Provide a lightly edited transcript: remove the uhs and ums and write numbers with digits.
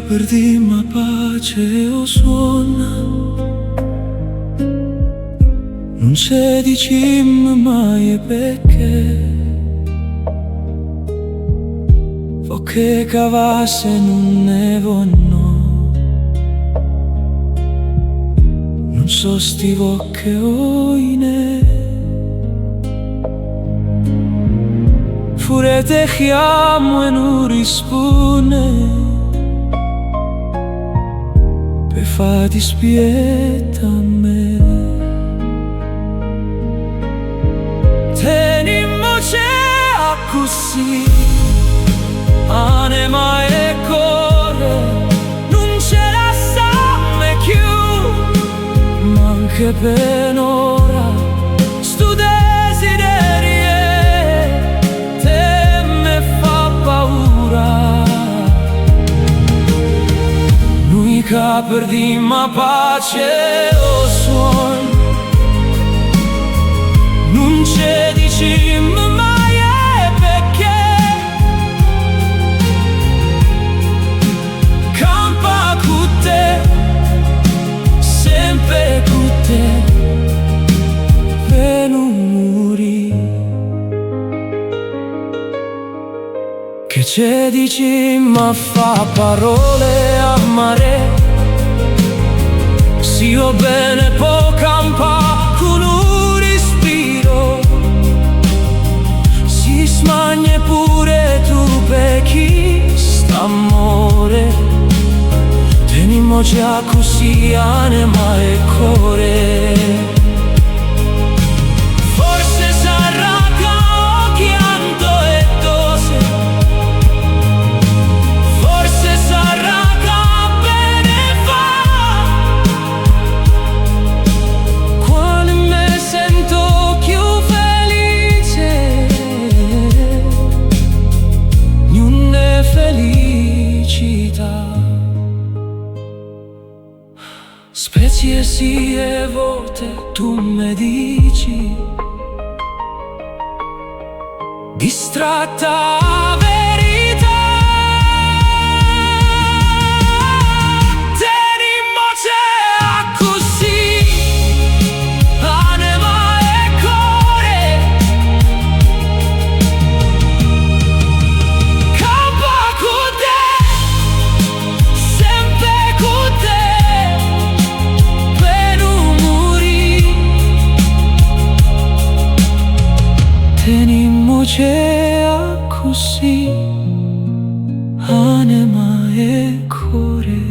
perdi ma pace o suona. Non c'è di cim mai e perché vo che cavasse non ne vanno. Non so stivo che oine Fure te chiamo e non risponde per farti spieta a me. Tenimmo c'è così anima e cuore, non ce la sa più, ma anche per ora sto desiderio te me fa paura. Noi che perdiamo pace o suono, non c'è diciamo mai è perché campa con te, sempre con te, per non morire. Che c'è dici ma fa parole a mare, si va bene può campare con un respiro, si smagna pure tu per chi sta amore. Tenimo già così anima e cuore. Forse sarà che chianto e dose, forse sarà che bene fa, quando mi sento più felice, non è felicità. Spezie sì e volte tu mi dici, distratta verità. Tenimo c'è così anima e cuore, campa con te, sempre con te, per non morire. Tenimo c'è così anima e cuore.